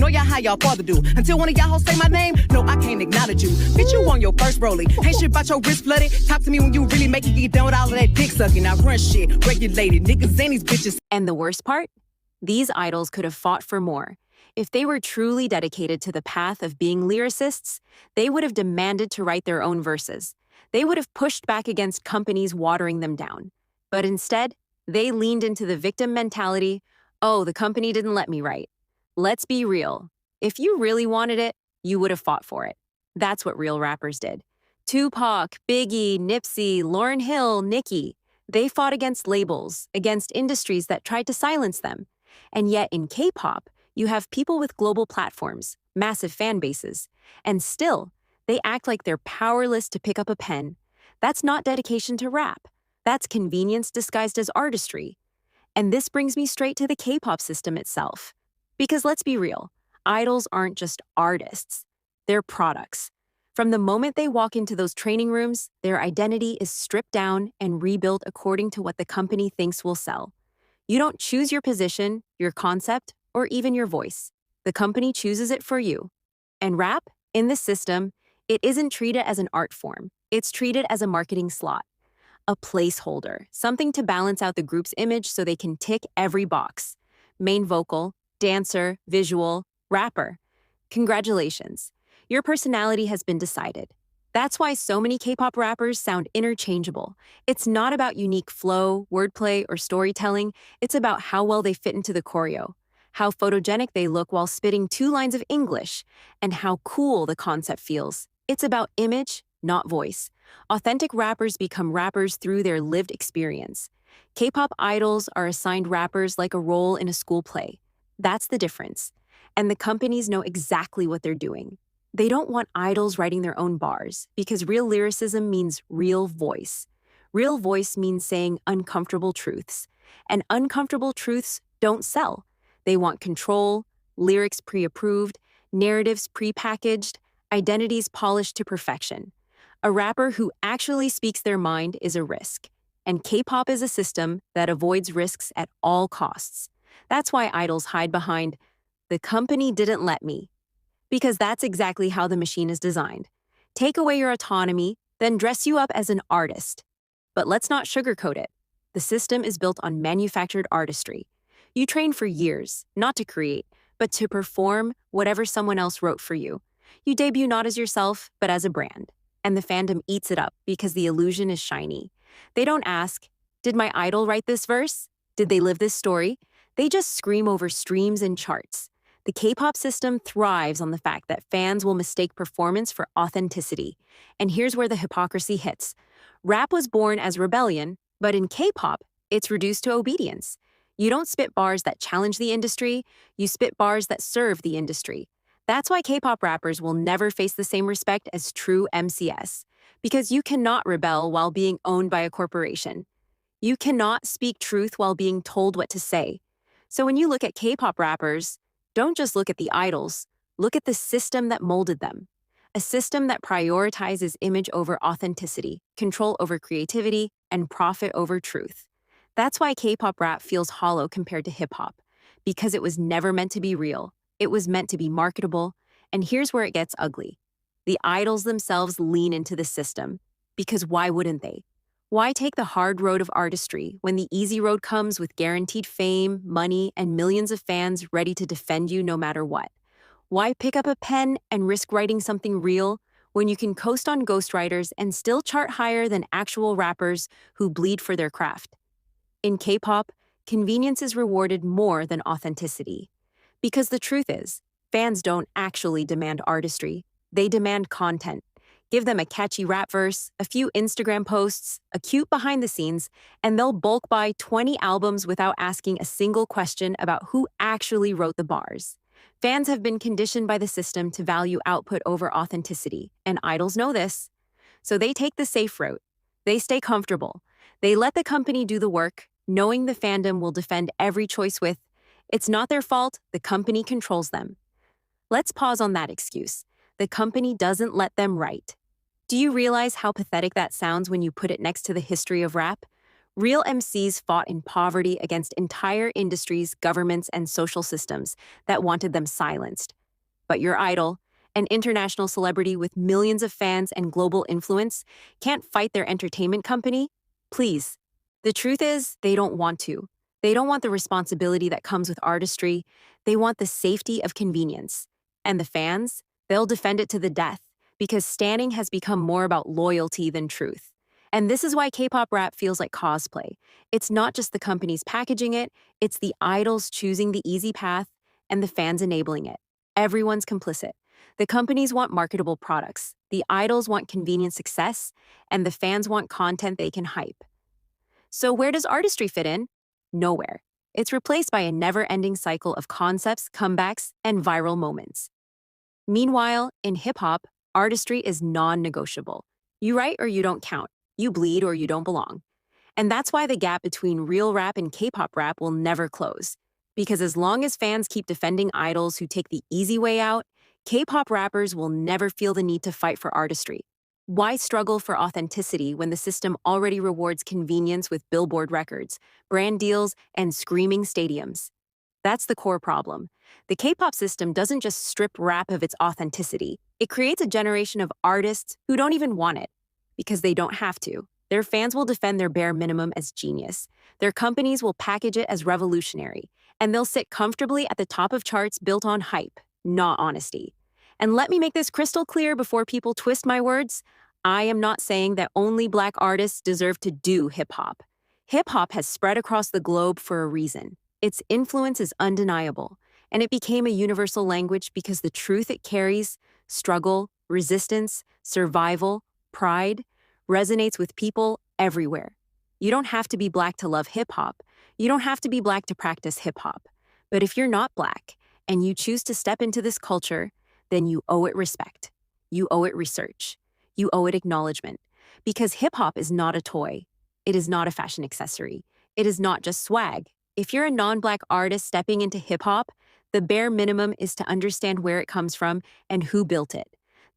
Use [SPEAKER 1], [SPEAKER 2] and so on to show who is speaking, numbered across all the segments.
[SPEAKER 1] y'all how y'all father do. Until one of y'all hoes say my name, no, I can't acknowledge you. Bitch, you on your first rolling. Ain't shit about your wrist flooded. Talk to me when you really make it, get done with all of that dick sucking. I run shit, regulated, niggas and these bitches.
[SPEAKER 2] And the worst part? These idols could have fought for more. If they were truly dedicated to the path of being lyricists, they would have demanded to write their own verses. They would have pushed back against companies watering them down. But instead, they leaned into the victim mentality. Oh, the company didn't let me write. Let's be real. If you really wanted it, you would have fought for it. That's what real rappers did. Tupac, Biggie, Nipsey, Lauryn Hill, Nicki. They fought against labels, against industries that tried to silence them. And yet in K-pop, you have people with global platforms, massive fan bases, and still, they act like they're powerless to pick up a pen. That's not dedication to rap. That's convenience disguised as artistry. And this brings me straight to the K-pop system itself. Because let's be real, idols aren't just artists. They're products. From the moment they walk into those training rooms, their identity is stripped down and rebuilt according to what the company thinks will sell. You don't choose your position, your concept, or even your voice. The company chooses it for you. And rap, in this system, it isn't treated as an art form. It's treated as a marketing slot, a placeholder, something to balance out the group's image so they can tick every box. Main vocal, dancer, visual, rapper. Congratulations. Your personality has been decided. That's why so many K-pop rappers sound interchangeable. It's not about unique flow, wordplay, or storytelling. It's about how well they fit into the choreo, how photogenic they look while spitting 2 lines of English, and how cool the concept feels. It's about image, not voice. Authentic rappers become rappers through their lived experience. K-pop idols are assigned rappers like a role in a school play. That's the difference. And the companies know exactly what they're doing. They don't want idols writing their own bars because real lyricism means real voice. Real voice means saying uncomfortable truths. And uncomfortable truths don't sell. They want control, lyrics pre-approved, narratives pre-packaged, identities polished to perfection. A rapper who actually speaks their mind is a risk. And K-pop is a system that avoids risks at all costs. That's why idols hide behind, "The company didn't let me." Because that's exactly how the machine is designed. Take away your autonomy, then dress you up as an artist. But let's not sugarcoat it. The system is built on manufactured artistry. You train for years, not to create, but to perform whatever someone else wrote for you. You debut not as yourself, but as a brand. And the fandom eats it up because the illusion is shiny. They don't ask, did my idol write this verse? Did they live this story? They just scream over streams and charts. The K-pop system thrives on the fact that fans will mistake performance for authenticity. And here's where the hypocrisy hits. Rap was born as rebellion, but in K-pop, it's reduced to obedience. You don't spit bars that challenge the industry, you spit bars that serve the industry. That's why K-pop rappers will never face the same respect as true MCS. Because you cannot rebel while being owned by a corporation. You cannot speak truth while being told what to say. So when you look at K-pop rappers, don't just look at the idols, look at the system that molded them. A system that prioritizes image over authenticity, control over creativity, and profit over truth. That's why K-pop rap feels hollow compared to hip-hop, because it was never meant to be real. It was meant to be marketable, and here's where it gets ugly. The idols themselves lean into the system, because why wouldn't they? Why take the hard road of artistry when the easy road comes with guaranteed fame, money, and millions of fans ready to defend you no matter what? Why pick up a pen and risk writing something real when you can coast on ghostwriters and still chart higher than actual rappers who bleed for their craft? In K-pop, convenience is rewarded more than authenticity. Because the truth is, fans don't actually demand artistry, they demand content. Give them a catchy rap verse, a few Instagram posts, a cute behind the scenes, and they'll bulk buy 20 albums without asking a single question about who actually wrote the bars. Fans have been conditioned by the system to value output over authenticity, and idols know this. So they take the safe route. They stay comfortable. They let the company do the work, knowing the fandom will defend every choice with, "It's not their fault, the company controls them." Let's pause on that excuse. The company doesn't let them write. Do you realize how pathetic that sounds when you put it next to the history of rap? Real MCs fought in poverty against entire industries, governments, and social systems that wanted them silenced. But your idol, an international celebrity with millions of fans and global influence, can't fight their entertainment company? Please. The truth is, they don't want to. They don't want the responsibility that comes with artistry. They want the safety of convenience. And the fans? They'll defend it to the death, because standing has become more about loyalty than truth. And this is why K-pop rap feels like cosplay. It's not just the companies packaging it, it's the idols choosing the easy path and the fans enabling it. Everyone's complicit. The companies want marketable products, the idols want convenient success, and the fans want content they can hype. So where does artistry fit in? Nowhere. It's replaced by a never-ending cycle of concepts, comebacks, and viral moments. Meanwhile, in hip-hop, artistry is non-negotiable. You write or you don't count. You bleed or you don't belong. And that's why the gap between real rap and K-pop rap will never close. Because as long as fans keep defending idols who take the easy way out, K-pop rappers will never feel the need to fight for artistry. Why struggle for authenticity when the system already rewards convenience with Billboard records, brand deals, and screaming stadiums? That's the core problem. The K-pop system doesn't just strip rap of its authenticity. It creates a generation of artists who don't even want it, because they don't have to. Their fans will defend their bare minimum as genius. Their companies will package it as revolutionary. And they'll sit comfortably at the top of charts built on hype, not honesty. And let me make this crystal clear before people twist my words. I am not saying that only Black artists deserve to do hip-hop. Hip-hop has spread across the globe for a reason. Its influence is undeniable, and it became a universal language because the truth it carries, struggle, resistance, survival, pride, resonates with people everywhere. You don't have to be Black to love hip-hop. You don't have to be Black to practice hip-hop. But if you're not Black, and you choose to step into this culture, then you owe it respect. You owe it research. You owe it acknowledgement. Because hip-hop is not a toy. It is not a fashion accessory. It is not just swag. If you're a non-Black artist stepping into hip-hop, the bare minimum is to understand where it comes from and who built it.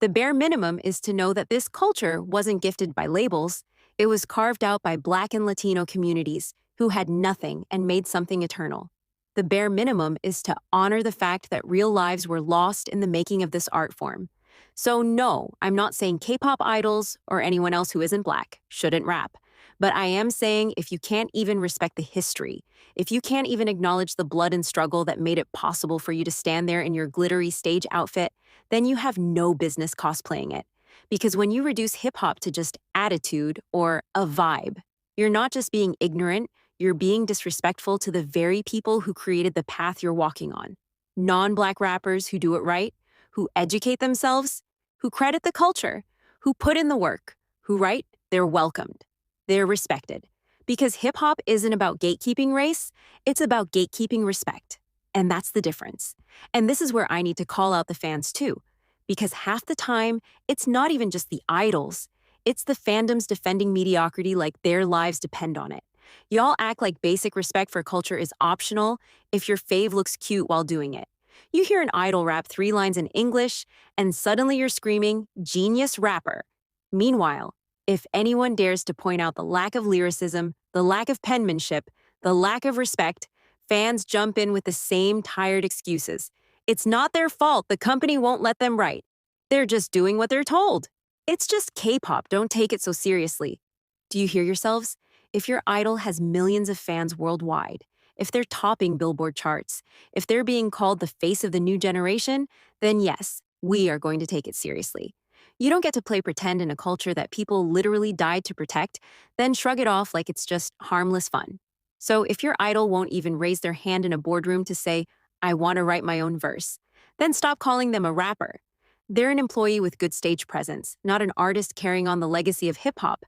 [SPEAKER 2] The bare minimum is to know that this culture wasn't gifted by labels. It was carved out by Black and Latino communities who had nothing and made something eternal. The bare minimum is to honor the fact that real lives were lost in the making of this art form. So no, I'm not saying K-pop idols or anyone else who isn't Black shouldn't rap. But I am saying if you can't even respect the history, if you can't even acknowledge the blood and struggle that made it possible for you to stand there in your glittery stage outfit, then you have no business cosplaying it. Because when you reduce hip-hop to just attitude or a vibe, you're not just being ignorant, you're being disrespectful to the very people who created the path you're walking on. Non-Black rappers who do it right, who educate themselves, who credit the culture, who put in the work, who write, they're welcomed. They're respected. Because hip-hop isn't about gatekeeping race, it's about gatekeeping respect. And that's the difference. And this is where I need to call out the fans too. Because half the time, it's not even just the idols. It's the fandoms defending mediocrity like their lives depend on it. Y'all act like basic respect for culture is optional if your fave looks cute while doing it. You hear an idol rap 3 lines in English, and suddenly you're screaming, "Genius rapper." Meanwhile, if anyone dares to point out the lack of lyricism, the lack of penmanship, the lack of respect, fans jump in with the same tired excuses. It's not their fault the company won't let them write. They're just doing what they're told. It's just K-pop, don't take it so seriously. Do you hear yourselves? If your idol has millions of fans worldwide, if they're topping Billboard charts, if they're being called the face of the new generation, then yes, we are going to take it seriously. You don't get to play pretend in a culture that people literally died to protect, then shrug it off like it's just harmless fun. So if your idol won't even raise their hand in a boardroom to say, "I want to write my own verse," then stop calling them a rapper. They're an employee with good stage presence, not an artist carrying on the legacy of hip-hop.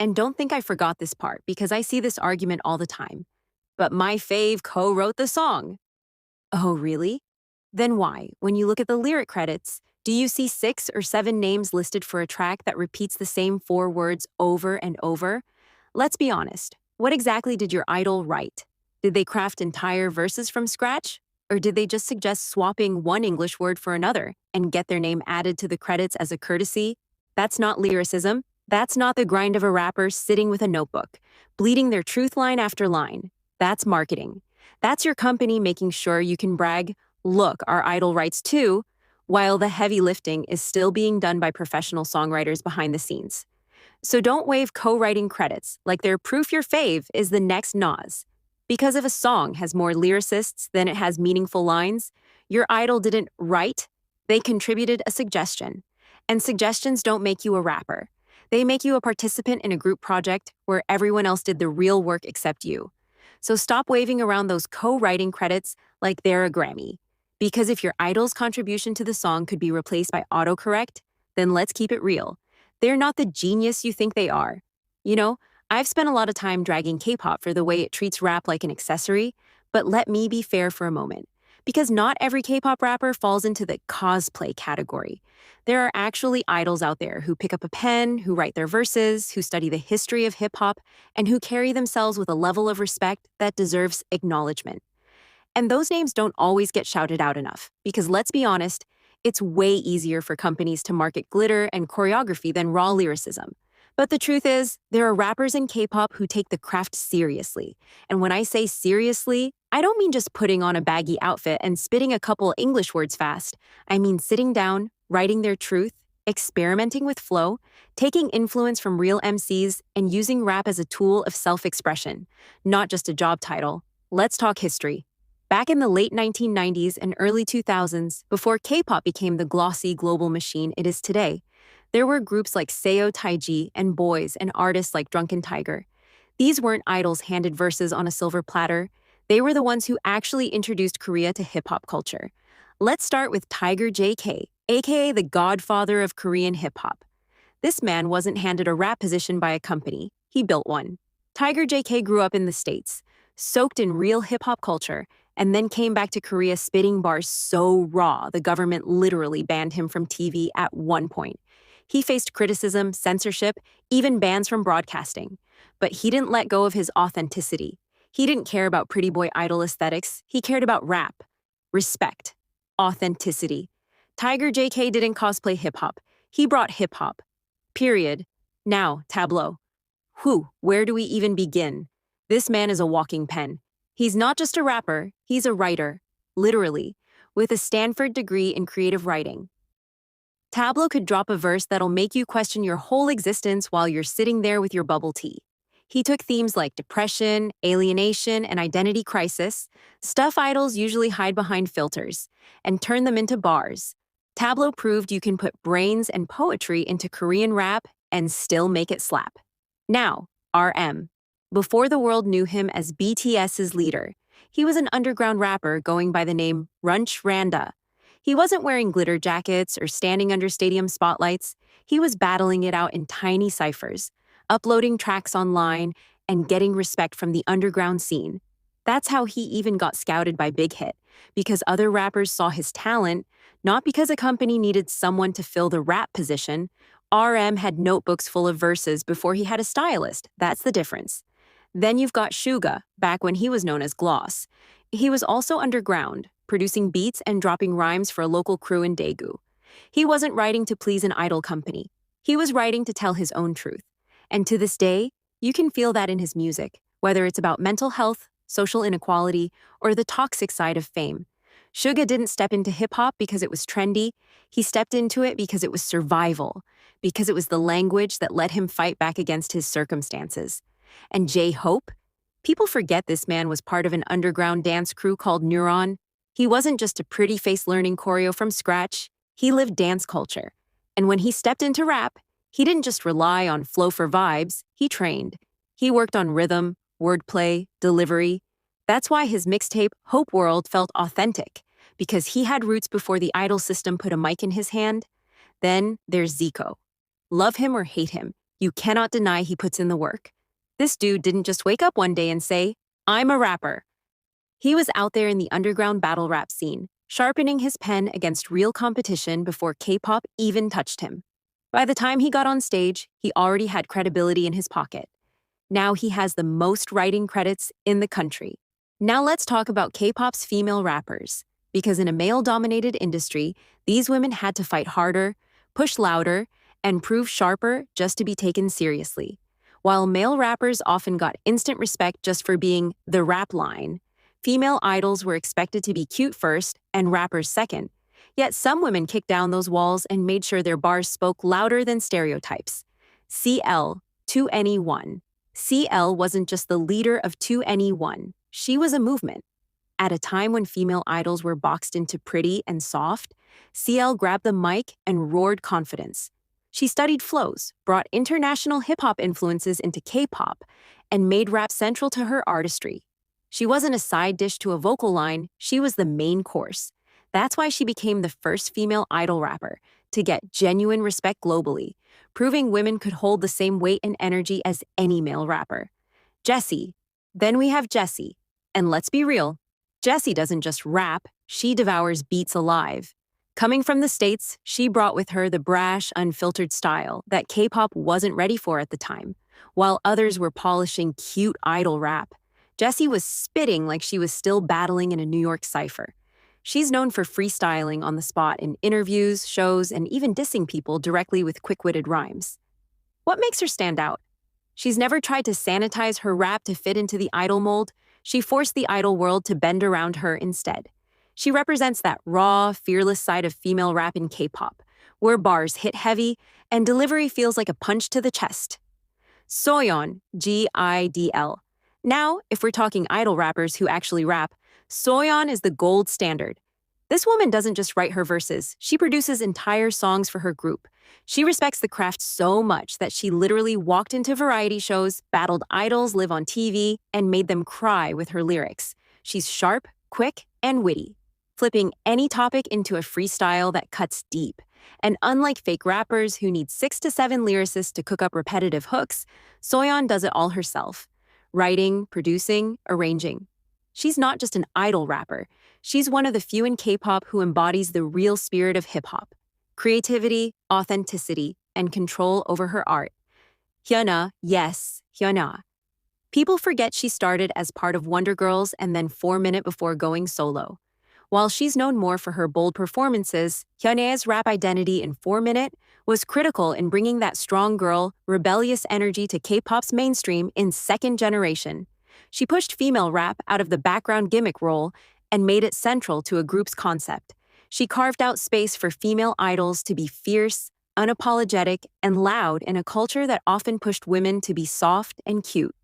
[SPEAKER 2] And don't think I forgot this part, because I see this argument all the time. But my fave co-wrote the song. Oh, really? Then why, when you look at the lyric credits, do you see 6 or 7 names listed for a track that repeats the same 4 words over and over? Let's be honest. What exactly did your idol write? Did they craft entire verses from scratch? Or did they just suggest swapping one English word for another and get their name added to the credits as a courtesy? That's not lyricism. That's not the grind of a rapper sitting with a notebook, bleeding their truth line after line. That's marketing. That's your company making sure you can brag, "Look, our idol writes too," while the heavy lifting is still being done by professional songwriters behind the scenes. So don't wave co-writing credits like they're proof your fave is the next Nas. Because if a song has more lyricists than it has meaningful lines, your idol didn't write, they contributed a suggestion. And suggestions don't make you a rapper. They make you a participant in a group project where everyone else did the real work except you. So stop waving around those co-writing credits like they're a Grammy. Because if your idol's contribution to the song could be replaced by autocorrect, then let's keep it real. They're not the genius you think they are. You know, I've spent a lot of time dragging K-pop for the way it treats rap like an accessory, but let me be fair for a moment. Because not every K-pop rapper falls into the cosplay category. There are actually idols out there who pick up a pen, who write their verses, who study the history of hip-hop, and who carry themselves with a level of respect that deserves acknowledgement. And those names don't always get shouted out enough, because let's be honest, it's way easier for companies to market glitter and choreography than raw lyricism. But the truth is, there are rappers in K-pop who take the craft seriously. And when I say seriously, I don't mean just putting on a baggy outfit and spitting a couple English words fast. I mean sitting down, writing their truth, experimenting with flow, taking influence from real MCs, and using rap as a tool of self-expression, not just a job title. Let's talk history. Back in the late 1990s and early 2000s, before K-pop became the glossy global machine it is today, there were groups like Seo Taiji and boys and artists like Drunken Tiger. These weren't idols handed verses on a silver platter. They were the ones who actually introduced Korea to hip-hop culture. Let's start with Tiger JK, aka the godfather of Korean hip-hop. This man wasn't handed a rap position by a company. He built one. Tiger JK grew up in the States, soaked in real hip-hop culture, and then came back to Korea spitting bars so raw the government literally banned him from TV at one point. He faced criticism, censorship, even bans from broadcasting. But he didn't let go of his authenticity. He didn't care about pretty boy idol aesthetics. He cared about rap. Respect. Authenticity. Tiger JK didn't cosplay hip-hop. He brought hip-hop. Period. Now, tableau. Where do we even begin? This man is a walking pen. He's not just a rapper, he's a writer. Literally. With a Stanford degree in creative writing. Tableau could drop a verse that'll make you question your whole existence while you're sitting there with your bubble tea. He took themes like depression, alienation, and identity crisis, stuff idols usually hide behind filters, and turned them into bars. Tableau proved you can put brains and poetry into Korean rap and still make it slap. Now, RM. Before the world knew him as BTS's leader, he was an underground rapper going by the name Runch Randa. He wasn't wearing glitter jackets or standing under stadium spotlights. He was battling it out in tiny ciphers, uploading tracks online, and getting respect from the underground scene. That's how he even got scouted by Big Hit, because other rappers saw his talent, not because a company needed someone to fill the rap position. RM had notebooks full of verses before he had a stylist. That's the difference. Then you've got Suga, back when he was known as Gloss. He was also underground, producing beats and dropping rhymes for a local crew in Daegu. He wasn't writing to please an idol company. He was writing to tell his own truth. And to this day, you can feel that in his music, whether it's about mental health, social inequality, or the toxic side of fame. Suga didn't step into hip-hop because it was trendy. He stepped into it because it was survival, because it was the language that let him fight back against his circumstances. And J-Hope? People forget this man was part of an underground dance crew called Neuron. He wasn't just a pretty face learning choreo from scratch. He lived dance culture. And when he stepped into rap, he didn't just rely on flow for vibes, he trained. He worked on rhythm, wordplay, delivery. That's why his mixtape, Hope World, felt authentic, because he had roots before the idol system put a mic in his hand. Then there's Zico. Love him or hate him, you cannot deny he puts in the work. This dude didn't just wake up one day and say, "I'm a rapper." He was out there in the underground battle rap scene, sharpening his pen against real competition before K-pop even touched him. By the time he got on stage, he already had credibility in his pocket. Now he has the most writing credits in the country. Now let's talk about K-pop's female rappers, because in a male-dominated industry, these women had to fight harder, push louder, and prove sharper just to be taken seriously. While male rappers often got instant respect just for being the rap line, female idols were expected to be cute first and rappers second. Yet some women kicked down those walls and made sure their bars spoke louder than stereotypes. CL, 2NE1. CL wasn't just the leader of 2NE1, she was a movement. At a time when female idols were boxed into pretty and soft, CL grabbed the mic and roared confidence. She studied flows, brought international hip-hop influences into K-pop, and made rap central to her artistry. She wasn't a side dish to a vocal line, she was the main course. That's why she became the first female idol rapper to get genuine respect globally, proving women could hold the same weight and energy as any male rapper. Jessi. Then we have Jessi. And let's be real, Jessi doesn't just rap, she devours beats alive. Coming from the States, she brought with her the brash, unfiltered style that K-pop wasn't ready for at the time. While others were polishing cute idol rap, Jessi was spitting like she was still battling in a New York cipher. She's known for freestyling on the spot in interviews, shows, and even dissing people directly with quick-witted rhymes. What makes her stand out? She's never tried to sanitize her rap to fit into the idol mold. She forced the idol world to bend around her instead. She represents that raw, fearless side of female rap in K-pop, where bars hit heavy and delivery feels like a punch to the chest. Soyeon, G-I-D-L. Now, if we're talking idol rappers who actually rap, Soyeon is the gold standard. This woman doesn't just write her verses, she produces entire songs for her group. She respects the craft so much that she literally walked into variety shows, battled idols live on TV, and made them cry with her lyrics. She's sharp, quick, and witty, flipping any topic into a freestyle that cuts deep. And unlike fake rappers who need 6 to 7 lyricists to cook up repetitive hooks, Soyeon does it all herself. Writing, producing, arranging. She's not just an idol rapper. She's one of the few in K-pop who embodies the real spirit of hip-hop. Creativity, authenticity, and control over her art. Hyuna, yes, Hyuna. People forget she started as part of Wonder Girls and then 4 Minute before going solo. While she's known more for her bold performances, Hyuna's rap identity in 4 Minute was critical in bringing that strong girl, rebellious energy to K-pop's mainstream in second generation. She pushed female rap out of the background gimmick role and made it central to a group's concept. She carved out space for female idols to be fierce, unapologetic, and loud in a culture that often pushed women to be soft and cute.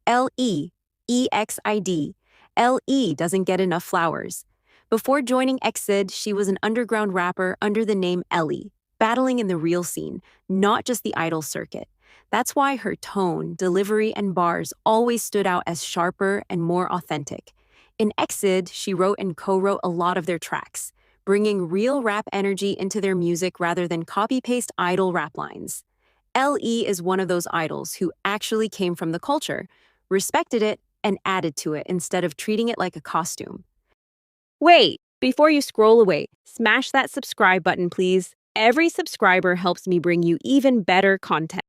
[SPEAKER 2] L.E. E-X-I-D. L.E. doesn't get enough flowers. Before joining EXID, she was an underground rapper under the name I-DLE, battling in the real scene, not just the idol circuit. That's why her tone, delivery, and bars always stood out as sharper and more authentic. In EXID, she wrote and co-wrote a lot of their tracks, bringing real rap energy into their music rather than copy-paste idol rap lines. L.E. is one of those idols who actually came from the culture, respected it, and added to it instead of treating it like a costume. Wait, before you scroll away, smash that subscribe button, please. Every subscriber helps me bring you even better content.